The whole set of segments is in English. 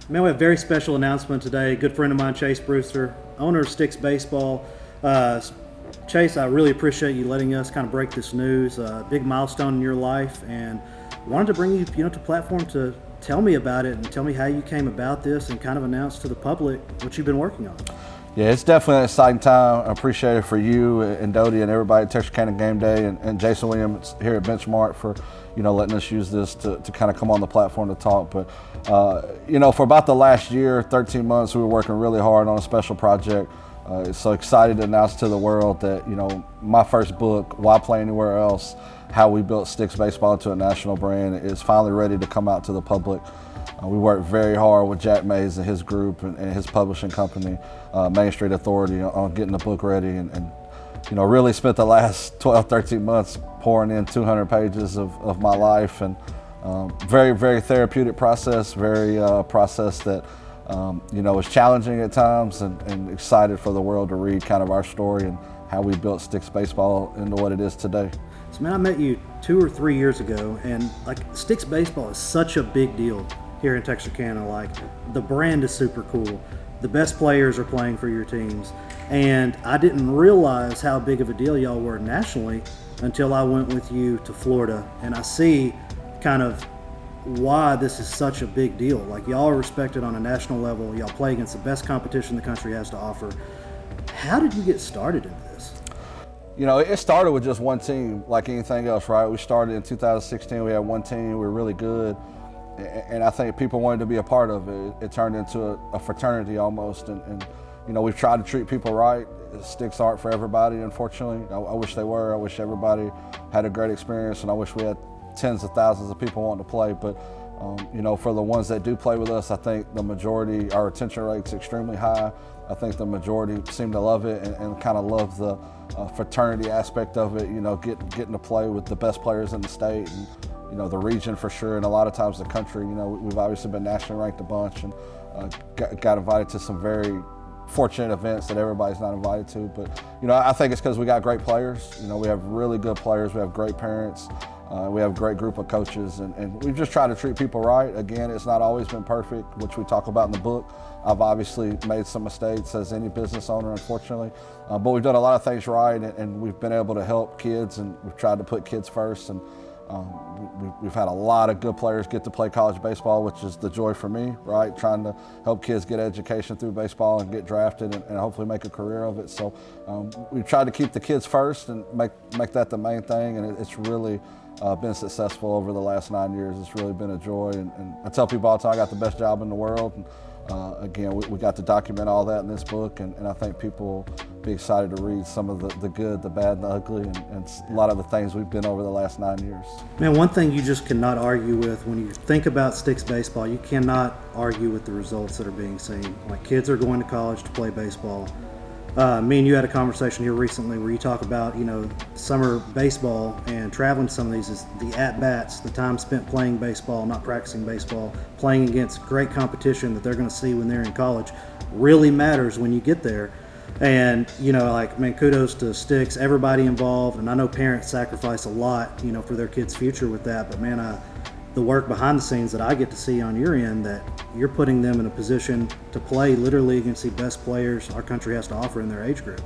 Man, we have a very special announcement today. A good friend of mine, Chase Brewster, owner of Sticks Baseball. Chase, I really appreciate you letting us kind of break this news. Big milestone in your life, and wanted to bring you, to platform to tell me about it and tell me how you came about this and kind of announce to the public what you've been working on. Yeah, it's definitely an exciting time. I appreciate it for you and Dodie and everybody at Texarkana Game Day and Jason Williams here at Benchmark for, letting us use this to kind of come on the platform to talk. But, for about the last year, 13 months, we were working really hard on a special project. So excited to announce to the world that, my first book, Why Play Anywhere Else? How we built Sticks Baseball into a national brand, is finally ready to come out to the public. We worked very hard with Jack Mays and his group and his publishing company, Main Street Authority, on getting the book ready and really spent the last 12, 13 months pouring in 200 pages of my life, and very, very therapeutic process, very process that is challenging at times, and excited for the world to read kind of our story and how we built Sticks Baseball into what it is today. So, man, I met you 2 or 3 years ago, and Sticks Baseball is such a big deal here in Texarkana. The brand is super cool. The best players are playing for your teams, and I didn't realize how big of a deal y'all were nationally until I went with you to Florida, and I see kind of why this is such a big deal. Y'all are respected on a national level. Y'all play against the best competition the country has to offer. How did you get started in this? It started with just one team, like anything else, right? We started in 2016. We had one team. We were really good. And I think people wanted to be a part of it. It turned into a fraternity almost. And we've tried to treat people right. Sticks aren't for everybody, unfortunately. I wish they were. I wish everybody had a great experience, and I wish we had tens of thousands of people wanting to play. But, for the ones that do play with us, I think the majority, our retention rate's extremely high. I think the majority seem to love it and kind of love the fraternity aspect of it, getting to play with the best players in the state and, the region for sure, and a lot of times the country. We've obviously been nationally ranked a bunch, and got invited to some very fortunate events that everybody's not invited to. But, I think it's because we got great players. We have really good players. We have great parents. We have a great group of coaches, and we've just tried to treat people right. Again, it's not always been perfect, which we talk about in the book. I've obviously made some mistakes, as any business owner, unfortunately. But we've done a lot of things right, and we've been able to help kids, and we've tried to put kids first. And we've had a lot of good players get to play college baseball, which is the joy for me, right? Trying to help kids get education through baseball and get drafted and hopefully make a career of it. So we've tried to keep the kids first and make that the main thing, and it's really been successful over the last 9 years. It's really been a joy, and I tell people all the time I got the best job in the world. And, again, we got to document all that in this book, and I think people will be excited to read some of the good, the bad, and the ugly, and a lot of the things we've been over the last 9 years. Man, one thing you just cannot argue with when you think about Sticks Baseball, you cannot argue with the results that are being seen. Kids are going to college to play baseball. Me and you had a conversation here recently where you talk about, summer baseball and traveling to some of these is the at-bats, the time spent playing baseball, not practicing baseball, playing against great competition that they're going to see when they're in college really matters when you get there. And, man, kudos to Sticks, everybody involved. And I know parents sacrifice a lot, for their kids' future with that. But, man, the work behind the scenes that I get to see on your end, that you're putting them in a position to play literally against the best players our country has to offer in their age group.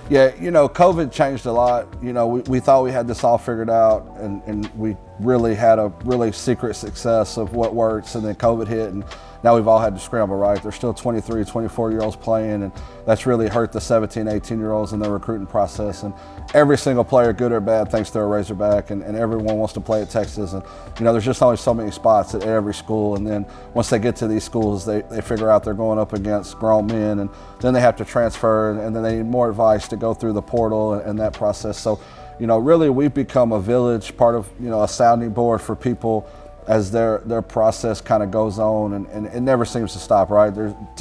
Yeah, COVID changed a lot. We thought we had this all figured out, and we really had a really secret success of what works, and then COVID hit, and now we've all had to scramble, right? There's still 23, 24-year-olds playing, and that's really hurt the 17, 18-year-olds in their recruiting process. And every single player, good or bad, thinks they're a Razorback, and everyone wants to play at Texas. And, there's just only so many spots at every school. And then once they get to these schools, they figure out they're going up against grown men, and then they have to transfer, and then they need more advice to go through the portal and that process. So, really we've become a village, part of, a sounding board for people as their process kind of goes on, and it never seems to stop, right?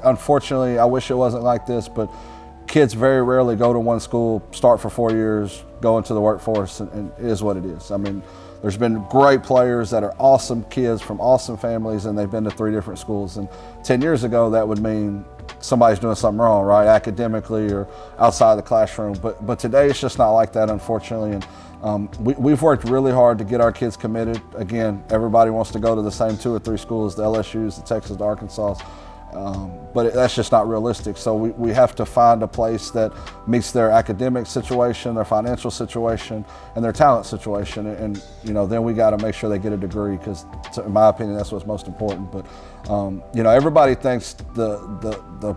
Unfortunately, I wish it wasn't like this, but kids very rarely go to one school, start for 4 years, go into the workforce, and it is what it is. I mean, there's been great players that are awesome kids from awesome families, and they've been to 3 different schools. And 10 years ago, that would mean somebody's doing something wrong, right, academically or outside the classroom. But today it's just not like that, unfortunately. And we've worked really hard to get our kids committed. Again, everybody wants to go to the same 2 or 3 schools, the LSUs, the Texas, the Arkansas. But that's just not realistic. So we have to find a place that meets their academic situation, their financial situation, and their talent situation. And then we got to make sure they get a degree, because in my opinion, that's what's most important. But everybody thinks the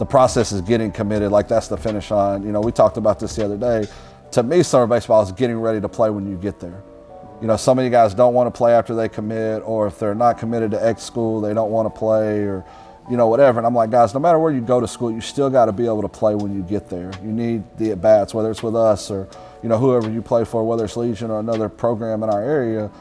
process is getting committed, like that's the finish line. We talked about this the other day. To me, summer baseball is getting ready to play when you get there. Some of you guys don't want to play after they commit, or if they're not committed to X school, they don't want to play, or whatever. And I'm like, guys, no matter where you go to school, you still got to be able to play when you get there. You need the at-bats, whether it's with us or, whoever you play for, whether it's Legion or another program in our area.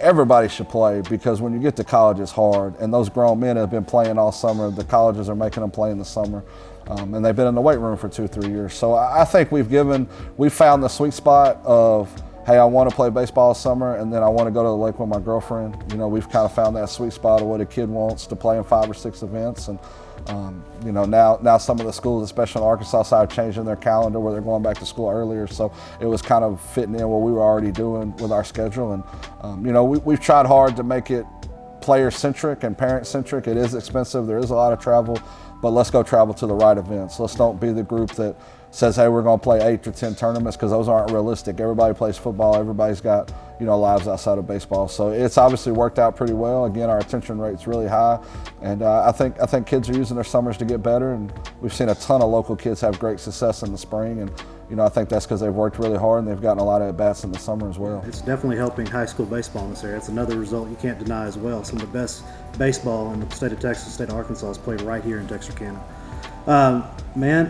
Everybody should play, because when you get to college, it's hard. And those grown men have been playing all summer. The colleges are making them play in the summer. And they've been in the weight room for 2-3 years. So I think we've found the sweet spot of, hey, I want to play baseball summer, and then I want to go to the lake with my girlfriend. We've kind of found that sweet spot of what a kid wants to play in 5 or 6 events. And, now some of the schools, especially on the Arkansas side, are changing their calendar where they're going back to school earlier. So it was kind of fitting in what we were already doing with our schedule. And, we've tried hard to make it player-centric and parent-centric. It is expensive. There is a lot of travel. But let's go travel to the right events. Let's don't be the group that says, hey, we're going to play 8 or 10 tournaments, because those aren't realistic. Everybody plays football. Everybody's got, lives outside of baseball. So it's obviously worked out pretty well. Again, our attention rate's really high. And I think kids are using their summers to get better. And we've seen a ton of local kids have great success in the spring. And, I think that's because they've worked really hard and they've gotten a lot of at-bats in the summer as well. It's definitely helping high school baseball in this area. It's another result you can't deny as well. Some of the best baseball in the state of Texas, the state of Arkansas, is played right here in Texarkana. Man,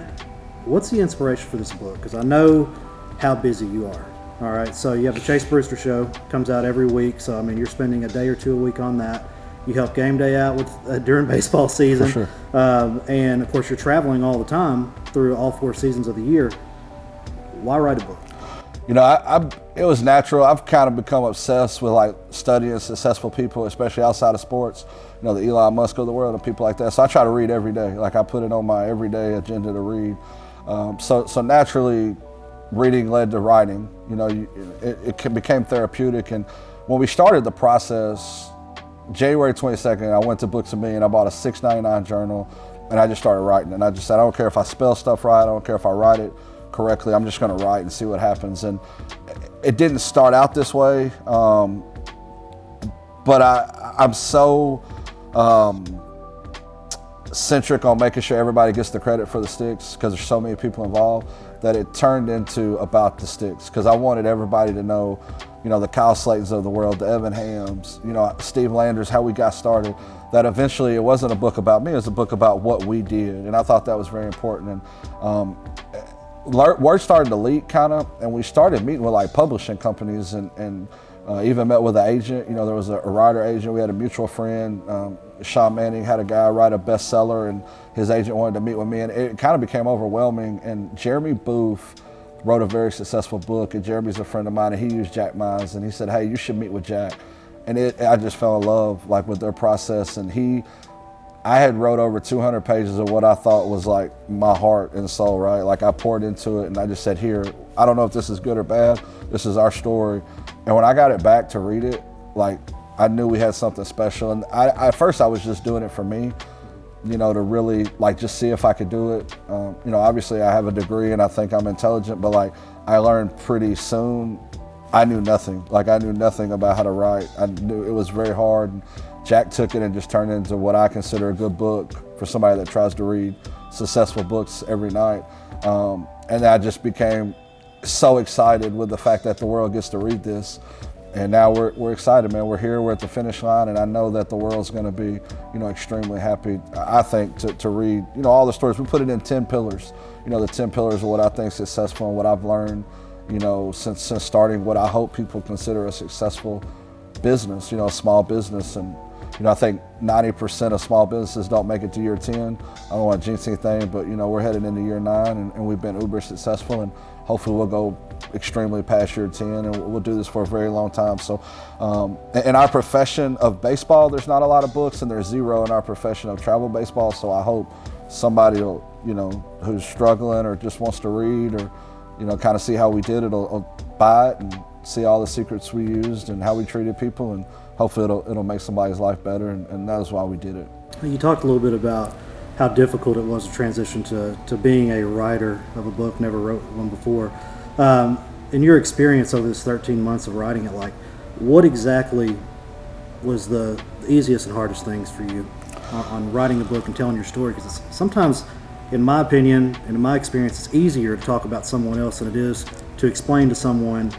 what's the inspiration for this book? Because I know how busy you are. All right, so you have the Chase Brewster Show, comes out every week. So you're spending a day or 2 a week on that. You help game day out with during baseball season, for sure. And of course you're traveling all the time through all 4 seasons of the year. Why write a book? It was natural. I've kind of become obsessed with studying successful people, especially outside of sports. The Elon Musk of the world and people like that. So I try to read every day. I put it on my everyday agenda to read. So naturally, reading led to writing. It became therapeutic. And when we started the process, January 22nd, I went to Books A Million. I bought a $6.99 journal, and I just started writing. And I just said, I don't care if I spell stuff right. I don't care if I write it correctly. I'm just going to write and see what happens. And it didn't start out this way, but I'm so centric on making sure everybody gets the credit for the sticks, because there's so many people involved, that it turned into about the sticks, because I wanted everybody to know, the Kyle Slaytons of the world, the Evan Hams, Steve Landers, how we got started, that eventually it wasn't a book about me, it was a book about what we did. And I thought that was very important. And word started to leak kind of, and we started meeting with publishing companies and even met with an agent. There was a writer agent. We had a mutual friend, Sean Manning, had a guy write a bestseller, and his agent wanted to meet with me, and it kind of became overwhelming. And Jeremy Booth wrote a very successful book, and Jeremy's a friend of mine, and he used Jack Mines, and he said, hey, you should meet with Jack. And I just fell in love with their process. And I had wrote over 200 pages of what I thought was my heart and soul, right? I poured into it, and I just said, here, I don't know if this is good or bad. This is our story. And when I got it back to read it, I knew we had something special. And at first I was just doing it for me, to really just see if I could do it. Obviously I have a degree and I think I'm intelligent, but I learned pretty soon, I knew nothing. I knew nothing about how to write. I knew it was very hard. And Jack took it and just turned it into what I consider a good book for somebody that tries to read successful books every night. And I just became so excited with the fact that the world gets to read this. And now we're excited, man. We're here, we're at the finish line, and I know that the world's gonna be, extremely happy, I think, to read, all the stories. We put it in 10 pillars, the 10 pillars of what I think is successful and what I've learned, since starting what I hope people consider a successful business, a small business. And I think 90% of small businesses don't make it to year 10. I don't want to jinx anything, but we're headed into year 9, and we've been uber successful, and hopefully we'll go extremely past year 10, and we'll do this for a very long time. So in our profession of baseball, there's not a lot of books, and there's zero in our profession of travel baseball. So I hope somebody will, who's struggling or just wants to read or, kind of see how we did it, will buy it and see all the secrets we used and how we treated people, and hopefully it'll make somebody's life better, and that is why we did it. You talked a little bit about how difficult it was to transition to being a writer of a book, never wrote one before. In your experience over this 13 months of writing it, like, what exactly was the easiest and hardest things for you on writing a book and telling your story? Because sometimes, in my opinion and in my experience, it's easier to talk about someone else than it is to explain to someone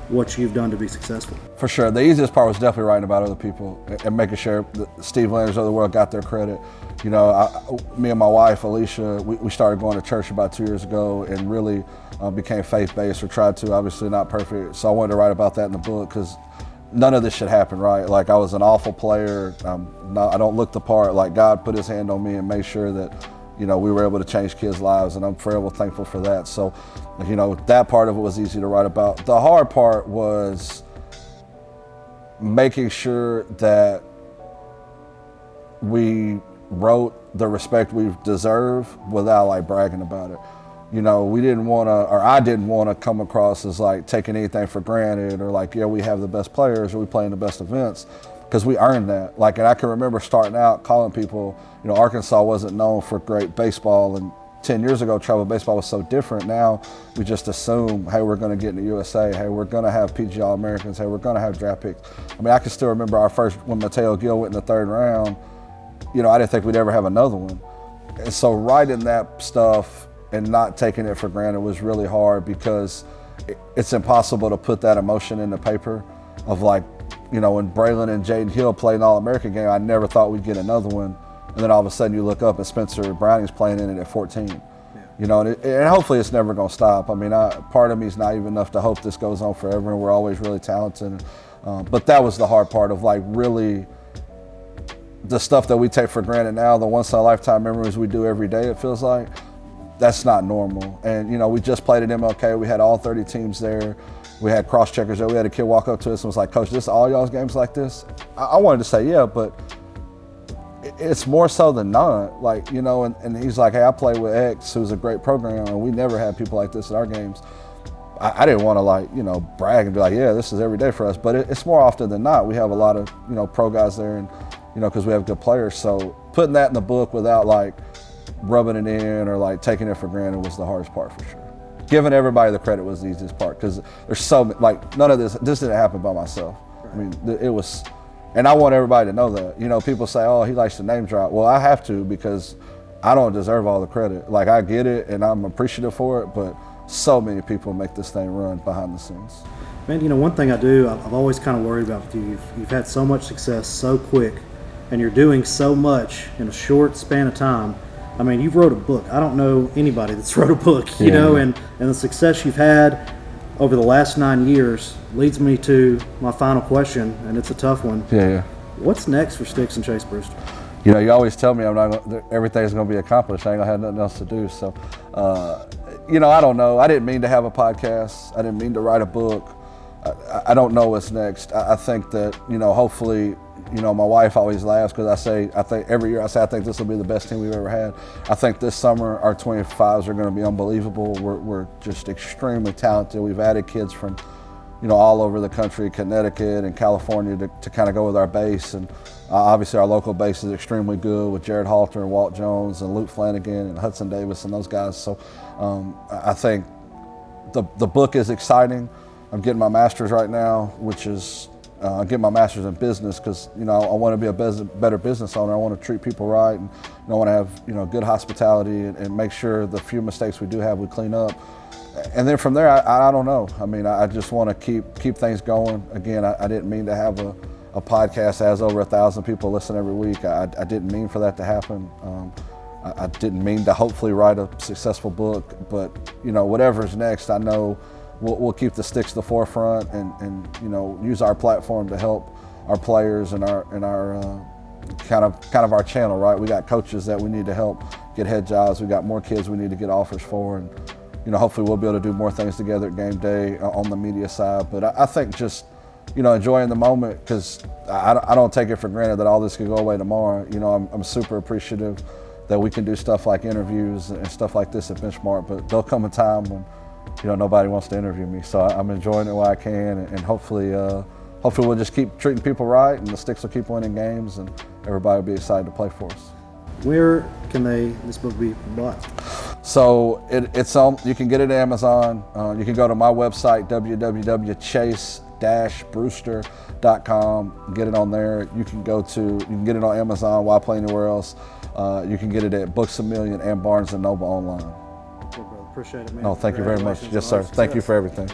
what you've done to be successful. For sure. The easiest part was definitely writing about other people and making sure that Steve Landers of the world got their credit. Me and my wife, Alicia, we started going to church about 2 years ago and really became faith-based, or tried to, obviously not perfect. So I wanted to write about that in the book, because none of this should happen, right? Like, I was an awful player. I don't look the part. Like, God put his hand on me and made sure that we were able to change kids' lives, and I'm forever thankful for that. So, that part of it was easy to write about. The hard part was making sure that we wrote the respect we deserve without, like, bragging about it. We didn't want to, or I didn't want to come across as, like, taking anything for granted, or like, yeah, we have the best players, or we play in the best events, because we earned that. Like, and I can remember starting out calling people, Arkansas wasn't known for great baseball, and 10 years ago, travel baseball was so different. Now we just assume, hey, we're going to get in the USA. Hey, we're going to have PG All-Americans. Hey, we're going to have draft picks. I mean, I can still remember our first, when Mateo Gil went in the 3rd round, I didn't think we'd ever have another one. And so writing that stuff and not taking it for granted was really hard, because it's impossible to put that emotion in the paper of, like, when Braylon and Jaden Hill played an All-American game, I never thought we'd get another one. And then all of a sudden you look up and Spencer Browning's playing in it at 14. Yeah. And hopefully it's never going to stop. I mean, part of me is naive enough to hope this goes on forever, and we're always really talented. But that was the hard part of, like, really the stuff that we take for granted now, the once-in-a-lifetime memories we do every day, it feels like, that's not normal. And, we just played at MLK. We had all 30 teams there. We had cross-checkers there. We had a kid walk up to us and was like, "Coach, this all y'all's games like this?" I wanted to say, yeah, but it's more so than not. Like, and he's like, "Hey, I play with X, who's a great program, and we never had people like this at our games." I didn't want to, like, brag and be like, "Yeah, this is every day for us." But it's more often than not. We have a lot of, pro guys there, and, because we have good players. So putting that in the book without, like, rubbing it in or, like, taking it for granted was the hardest part, for sure. Giving everybody the credit was the easiest part, because there's so, like, none of this didn't happen by myself. Right. I mean, it was, and I want everybody to know that. People say, "Oh, he likes to name drop." Well, I have to, because I don't deserve all the credit. Like, I get it, and I'm appreciative for it, but so many people make this thing run behind the scenes. Man, one thing I've always kind of worried about with you, you've had so much success so quick, and you're doing so much in a short span of time. I mean, you've wrote a book. I don't know anybody that's wrote a book, and the success you've had over the last 9 years leads me to my final question, and it's a tough one. Yeah. What's next for Sticks and Chase Brewster? You always tell me everything's going to be accomplished. I ain't going to have nothing else to do. So, I don't know. I didn't mean to have a podcast. I didn't mean to write a book. I don't know what's next. I think that, hopefully, my wife always laughs because I think every year I think this will be the best team we've ever had. I think this summer our 25s are going to be unbelievable. We're just extremely talented. We've added kids from, all over the country, Connecticut and California to kind of go with our base. And obviously our local base is extremely good with Jared Halter and Walt Jones and Luke Flanagan and Hudson Davis and those guys. So I think the book is exciting. I'm getting my master's right now, which is getting my master's in business, because I want to be a better business owner. I want to treat people right, and I want to have good hospitality and make sure the few mistakes we do have we clean up. And then from there, I don't know. I mean, I just want to keep things going. Again, I didn't mean to have a podcast that has over 1,000 people listen every week. I didn't mean for that to happen. I didn't mean to hopefully write a successful book, but whatever's next, I know we'll keep the Sticks to the forefront and use our platform to help our players and our kind of our channel, right? We got coaches that we need to help get head jobs. We got more kids we need to get offers for, and hopefully we'll be able to do more things together at game day on the media side. But I think just enjoying the moment, because I don't take it for granted that all this could go away tomorrow. I'm super appreciative that we can do stuff like interviews and stuff like this at Benchmark, but there'll come a time when nobody wants to interview me. So I'm enjoying it while I can, and hopefully we'll just keep treating people right, and the Sticks will keep winning games, and everybody will be excited to play for us. Where can this book be bought? So it's on. You can get it at Amazon. You can go to my website, www.chase-brewster.com. Get it on there. You can get it on Amazon. Why play anywhere else? You can get it at Books A Million and Barnes & Noble online. Well, brother, appreciate it, man. No, thank you very much. Yes, sir. Thank you for everything.